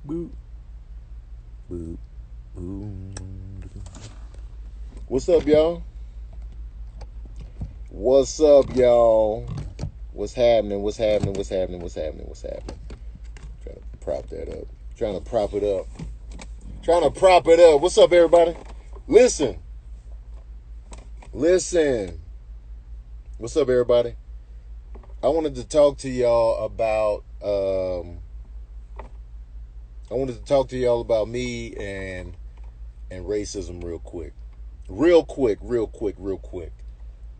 Boop, boop, boop. What's up, y'all? What's up, y'all? What's happening? What's happening? What's happening? What's happening? What's happening? Trying to prop that up. Trying to prop it up. Trying to prop it up. What's up, everybody? Listen. Listen. What's up, everybody? I wanted to talk to y'all about me and racism real quick. Real quick.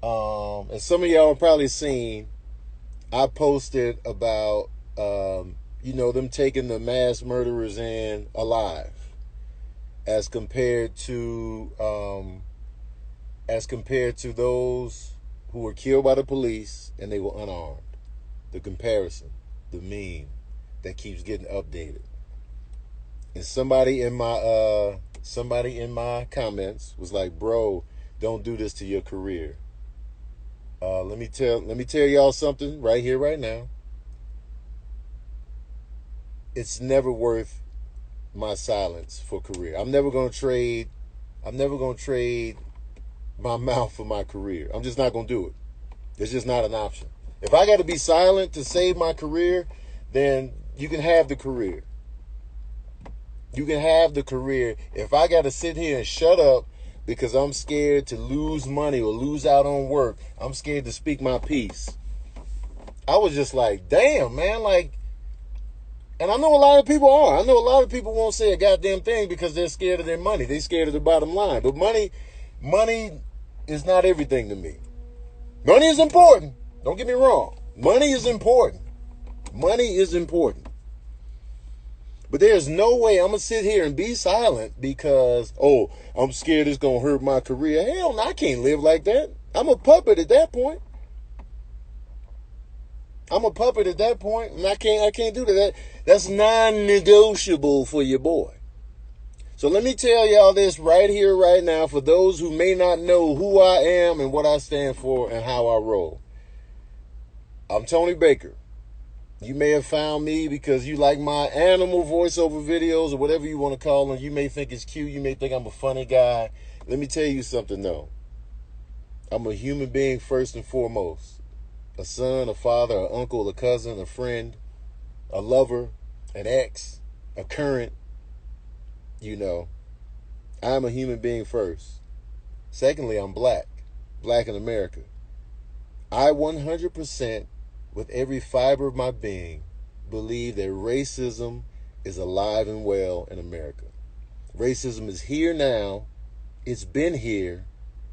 And some of y'all have probably seen I posted about them taking the mass murderers in alive as compared to those who were killed by the police and they were unarmed. The comparison, the meme that keeps getting updated. And somebody in my comments was like, "Bro, don't do this to your career." Let me tell y'all something right here, right now. It's never worth my silence for career. I'm never gonna trade my mouth for my career. I'm just not gonna do it. It's just not an option. If I got to be silent to save my career, then you can have the career. You can have the career. If I got to sit here and shut up because I'm scared to lose money or lose out on work, I'm scared to speak my piece. I was just like, damn, man, like, and I know a lot of people are. I know a lot of people won't say a goddamn thing because they're scared of their money. They're scared of the bottom line. But money is not everything to me. Money is important. Don't get me wrong. Money is important. Money is important. But there's no way I'm going to sit here and be silent because, I'm scared it's going to hurt my career. Hell no, I can't live like that. I'm a puppet at that point. And I can't do that. That's non-negotiable for your boy. So let me tell y'all this right here, right now, for those who may not know who I am and what I stand for and how I roll. I'm Tony Baker. You may have found me because you like my animal voiceover videos or whatever you want to call them. You may think it's cute. You may think I'm a funny guy. Let me tell you something, though. I'm a human being first and foremost. A son, a father, an uncle, a cousin, a friend, a lover, an ex, a current. I'm a human being first. Secondly, I'm black in America. I 100%, with every fiber of my being, believe that racism is alive and well in America. Racism is here now. It's been here.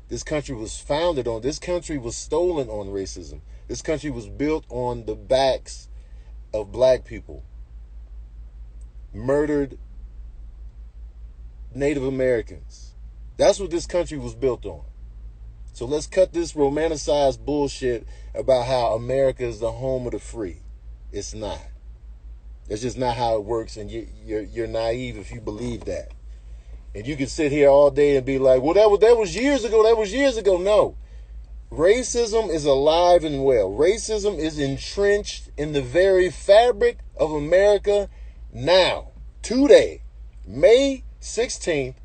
This country was stolen on racism. This country was built on the backs of black people. Murdered Native Americans. That's what this country was built on. So let's cut this romanticized bullshit about how America is the home of the free. It's not. It's just not how it works, and you're naive if you believe that. And you can sit here all day and be like, well, that was years ago. That was years ago. No. Racism is alive and well. Racism is entrenched in the very fabric of America now. Today, May 16th,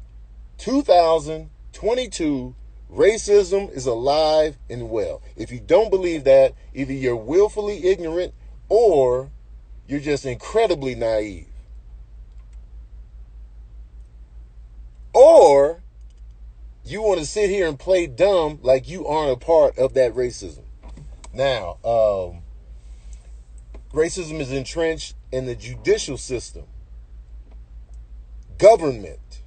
2022, racism is alive and well. If you don't believe that, either you're willfully ignorant or you're just incredibly naive. Or you want to sit here and play dumb like you aren't a part of that racism. Now, racism is entrenched in the judicial system, government,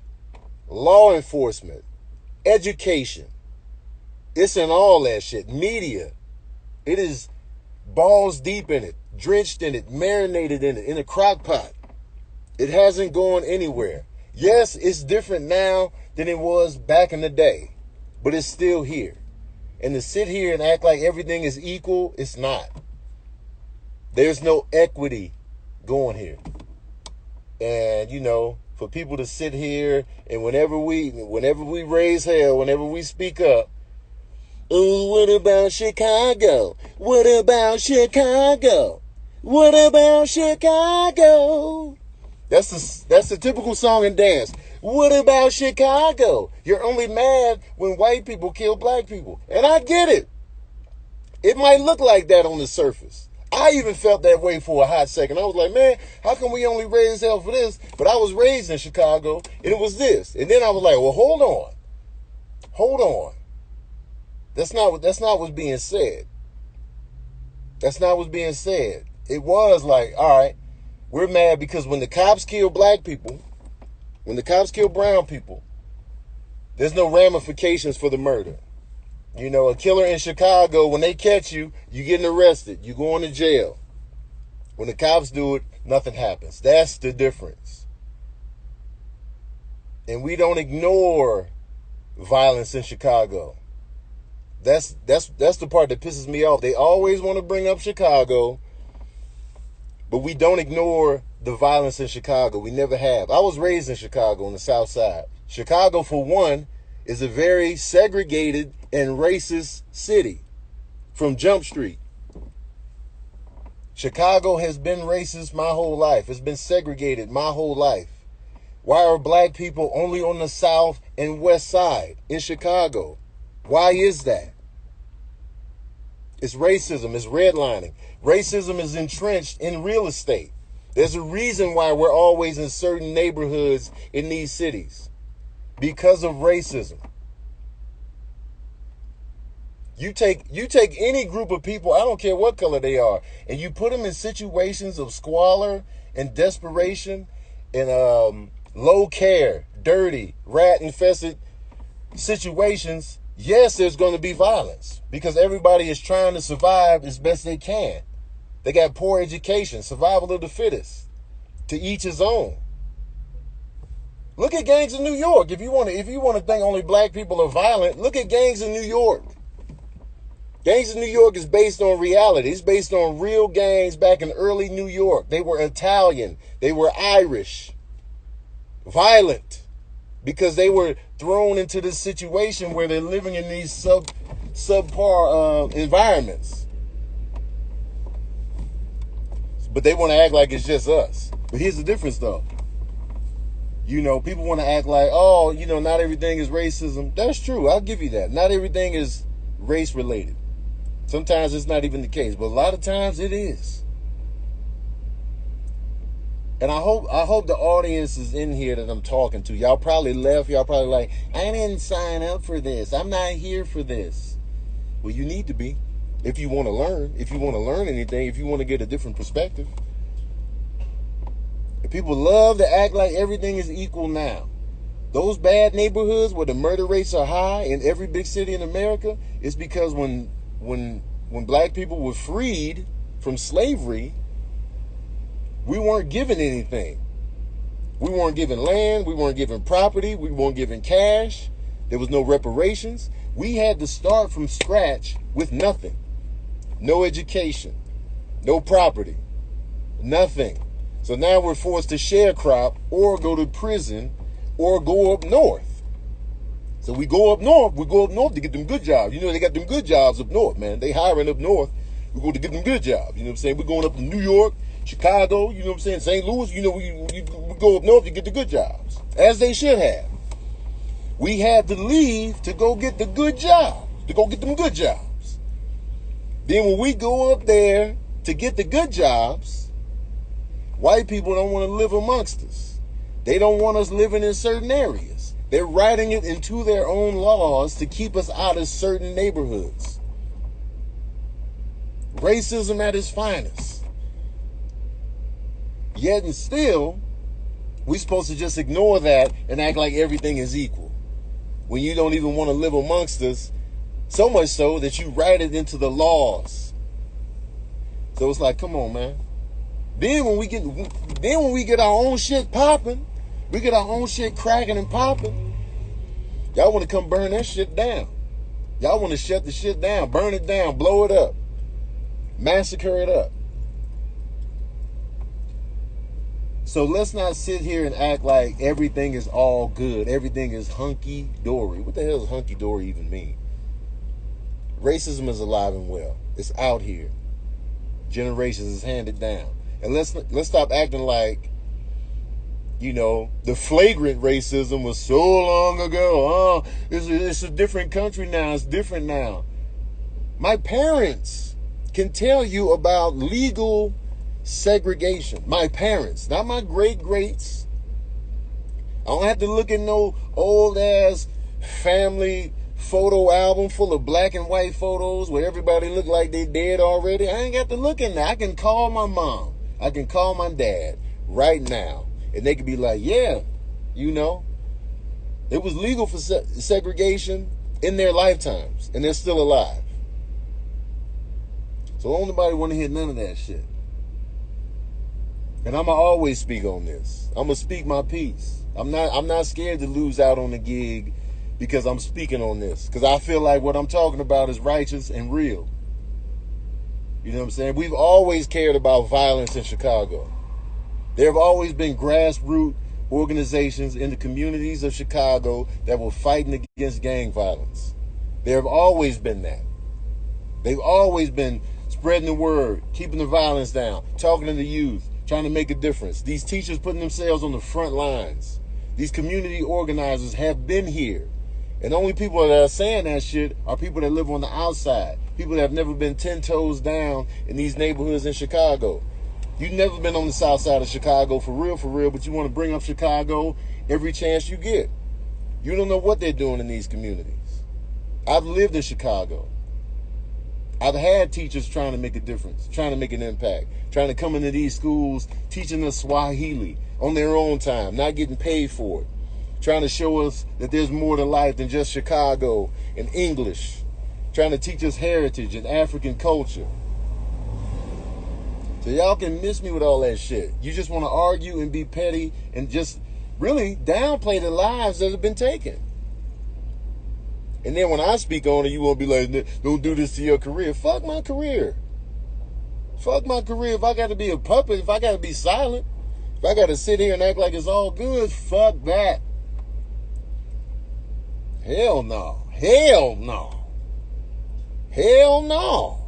law enforcement, education. It's in all that shit. Media. It is balls deep in it, drenched in it, marinated in it, in a crock pot. It hasn't gone anywhere. Yes, it's different now than it was back in the day, but it's still here. And to sit here and act like everything is equal, it's not. There's no equity going here. And, for people to sit here and whenever we raise hell, whenever we speak up, oh, what about Chicago? What about Chicago? What about Chicago? That's the typical song and dance. What about Chicago? You're only mad when white people kill black people. And I get it. It might look like that on the surface. I even felt that way for a hot second. I was like, man, how come we only raised hell for this? But I was raised in Chicago, and it was this. And then I was like, well, hold on. Hold on. That's not what's being said. That's not what's being said. It was like, all right, we're mad because when the cops kill black people, when the cops kill brown people, there's no ramifications for the murder. You know, a killer in Chicago, when they catch you, you getting arrested. You going to jail. When the cops do it, nothing happens. That's the difference. And we don't ignore violence in Chicago. That's the part that pisses me off. They always want to bring up Chicago, but we don't ignore the violence in Chicago. We never have. I was raised in Chicago on the South Side. Chicago, for one, is a very segregated and racist city from Jump Street. Chicago has been racist my whole life. It's been segregated my whole life. Why are black people only on the South and West Side in Chicago? Why is that? It's racism. It's redlining. Racism is entrenched in real estate. There's a reason why we're always in certain neighborhoods in these cities. Because of racism. You take any group of people, I don't care what color they are, and you put them in situations of squalor and desperation and low care, dirty, rat-infested situations. Yes, there's going to be violence because everybody is trying to survive as best they can. They got poor education, survival of the fittest, to each his own. Look at gangs in New York. If you want to think only black people are violent, look at gangs in New York. Gangs in New York is based on reality. It's based on real gangs back in early New York. They were Italian. They were Irish. Violent. Because they were thrown into this situation where they're living in these subpar environments. But they want to act like it's just us. But here's the difference, though. You know, people want to act like, oh, you know, not everything is racism. That's true. I'll give you that. Not everything is race related. Sometimes it's not even the case, but a lot of times it is. And I hope the audience is in here that I'm talking to. Y'all probably left. Y'all probably like, I didn't sign up for this. I'm not here for this. Well, you need to be if you want to learn. If you want to learn anything, if you want to get a different perspective. And people love to act like everything is equal now. Those bad neighborhoods where the murder rates are high in every big city in America is because when black people were freed from slavery, we weren't given anything. We weren't given land. We weren't given property. We weren't given cash. There was no reparations. We had to start from scratch with nothing. No education. No property. Nothing. So now we're forced to sharecrop or go to prison or go up north. So we go up north to get them good jobs. You know, they got them good jobs up north, man. They hiring up north. We go to get them good jobs. You know what I'm saying? We're going up to New York, Chicago, you know what I'm saying? St. Louis, you know, we go up north to get the good jobs. As they should have. We had to leave to go get the good jobs. To go get them good jobs. Then when we go up there to get the good jobs, white people don't want to live amongst us. They don't want us living in certain areas. They're writing it into their own laws to keep us out of certain neighborhoods. Racism at its finest. Yet and still, we're supposed to just ignore that and act like everything is equal. When you don't even want to live amongst us, so much so that you write it into the laws. So it's like, come on, man. Then when we get our own shit popping, we get our own shit cracking and popping, y'all want to come burn that shit down. Y'all want to shut the shit down, burn it down, blow it up, massacre it up. So let's not sit here and act like everything is all good. Everything is hunky-dory. What the hell does hunky-dory even mean? Racism is alive and well. It's out here. Generations is handed down. And let's stop acting like The flagrant racism was so long ago. Oh, it's a different country now. It's different now. My parents can tell you about legal segregation. My parents, not my great-greats. I don't have to look at no old-ass family photo album full of black and white photos where everybody look like they dead already. I ain't got to look in there. I can call my mom. I can call my dad right now. And they could be like, yeah, it was legal for segregation in their lifetimes. And they're still alive. So don't nobody want to hear none of that shit. And I'ma always speak on this. I'ma speak my piece. I'm not scared to lose out on the gig because I'm speaking on this. Because I feel like what I'm talking about is righteous and real. You know what I'm saying? We've always cared about violence in Chicago. There have always been grassroots organizations in the communities of Chicago that were fighting against gang violence. There have always been that. They've always been spreading the word, keeping the violence down, talking to the youth, trying to make a difference. These teachers putting themselves on the front lines. These community organizers have been here. And the only people that are saying that shit are people that live on the outside. People that have never been 10 toes down in these neighborhoods in Chicago. You've never been on the south side of Chicago for real, but you want to bring up Chicago every chance you get. You don't know what they're doing in these communities. I've lived in Chicago. I've had teachers trying to make a difference, trying to make an impact, trying to come into these schools, teaching us Swahili on their own time, not getting paid for it, trying to show us that there's more to life than just Chicago and English, trying to teach us heritage and African culture. So y'all can miss me with all that shit. You just want to argue and be petty and just really downplay the lives that have been taken. And then when I speak on it, you won't be like, don't do this to your career. Fuck my career. Fuck my career. If I got to be a puppet, if I got to be silent, if I got to sit here and act like it's all good, fuck that. Hell no. Hell no. Hell no.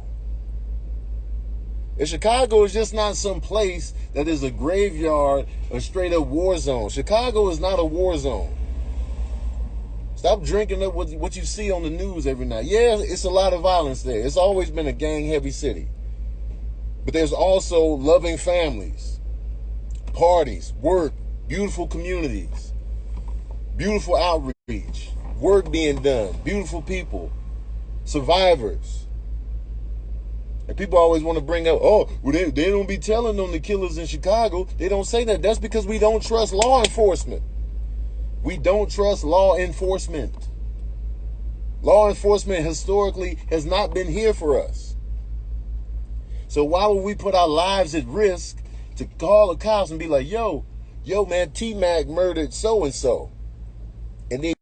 And Chicago is just not some place that is a graveyard, a straight up war zone. Chicago is not a war zone. Stop drinking up what you see on the news every night. Yeah, it's a lot of violence there. It's always been a gang-heavy city. But there's also loving families, parties, work, beautiful communities, beautiful outreach, work being done, beautiful people, survivors. And people always want to bring up, well, they don't be telling on the killers in Chicago. They don't say that. That's because we don't trust law enforcement. We don't trust law enforcement. Law enforcement historically has not been here for us. So why would we put our lives at risk to call the cops and be like, yo, man, T-Mac murdered so-and-so. And then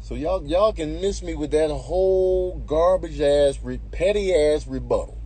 so y'all can miss me with that whole garbage ass, petty ass rebuttal.